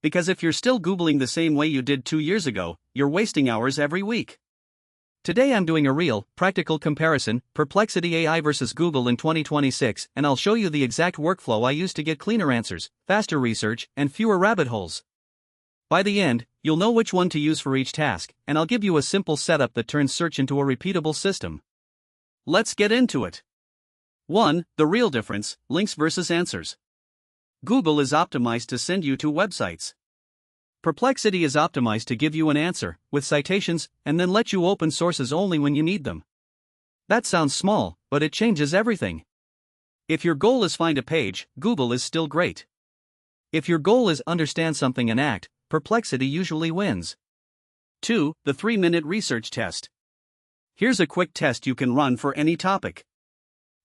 Because if you're still Googling the same way you did 2 years ago, you're wasting hours every week. Today I'm doing a real, practical comparison, Perplexity AI versus Google in 2026, and I'll show you the exact workflow I use to get cleaner answers, faster research, and fewer rabbit holes. By the end, you'll know which one to use for each task, and I'll give you a simple setup that turns search into a repeatable system. Let's get into it. 1. The real difference, links versus answers. Google is optimized to send you to websites. Perplexity is optimized to give you an answer, with citations, and then let you open sources only when you need them. That sounds small, but it changes everything. If your goal is find a page, Google is still great. If your goal is understand something and act, Perplexity usually wins. 2. The 3-minute research test. Here's a quick test you can run for any topic.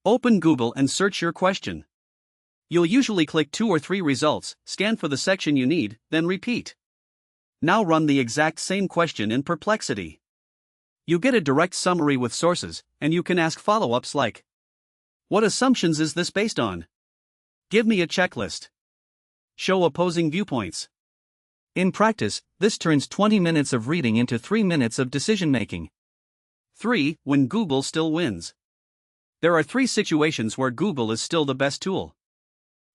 Open Google and search your question. You'll usually click 2 or 3 results, scan for the section you need, then repeat. Now run the exact same question in Perplexity. You get a direct summary with sources, and you can ask follow-ups like, what assumptions is this based on? Give me a checklist. Show opposing viewpoints. In practice, this turns 20 minutes of reading into 3 minutes of decision-making. 3. When Google still wins. There are 3 situations where Google is still the best tool.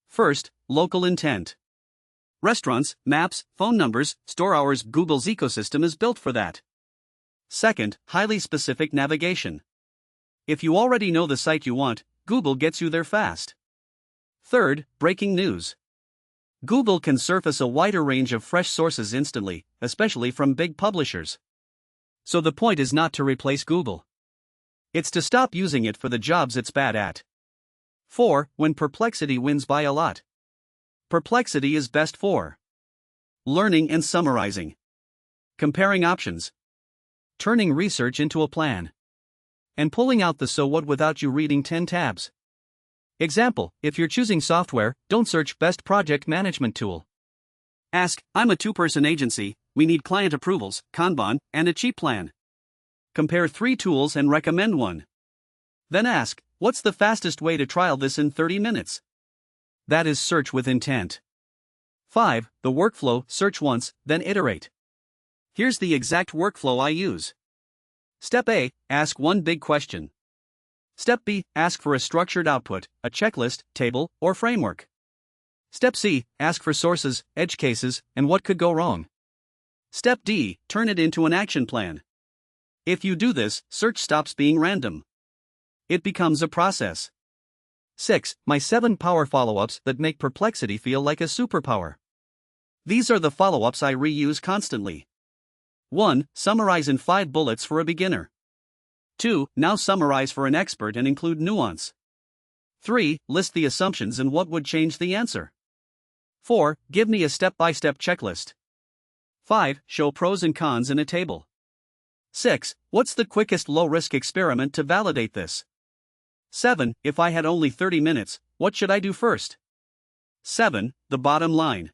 First, local intent. Restaurants, maps, phone numbers, store hours. Google's ecosystem is built for that. Second, highly specific navigation. If you already know the site you want, Google gets you there fast. Third, breaking news. Google can surface a wider range of fresh sources instantly, especially from big publishers. So the point is not to replace Google. It's to stop using it for the jobs it's bad at. 4. When Perplexity wins by a lot. Perplexity is best for learning and summarizing, comparing options, turning research into a plan, and pulling out the so what without you reading 10 tabs. Example, if you're choosing software, don't search best project management tool. Ask, I'm a 2-person agency, we need client approvals, Kanban, and a cheap plan. Compare 3 tools and recommend one. Then ask, what's the fastest way to trial this in 30 minutes? That is search with intent. 5. The workflow, search once, then iterate. Here's the exact workflow I use. Step A, ask one big question. Step B, ask for a structured output, a checklist, table, or framework. Step C, ask for sources, edge cases, and what could go wrong. Step D, turn it into an action plan. If you do this, search stops being random. It becomes a process. 6. My 7 power follow-ups that make Perplexity feel like a superpower. These are the follow-ups I reuse constantly. 1. Summarize in 5 bullets for a beginner. 2. Now summarize for an expert and include nuance. 3. List the assumptions and what would change the answer. 4. Give me a step-by-step checklist. 5. Show pros and cons in a table. 6. What's the quickest low-risk experiment to validate this? 7. If I had only 30 minutes, what should I do first? 7. The bottom line.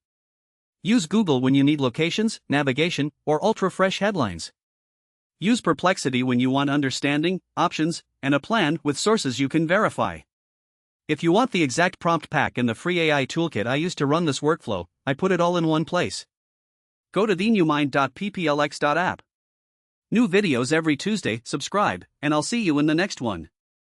Use Google when you need locations, navigation, or ultra-fresh headlines. Use Perplexity when you want understanding, options, and a plan with sources you can verify. If you want the exact prompt pack and the free AI toolkit I use to run this workflow, I put it all in one place. Go to TheNewMind.pplx.app. New videos every Tuesday, subscribe, and I'll see you in the next one.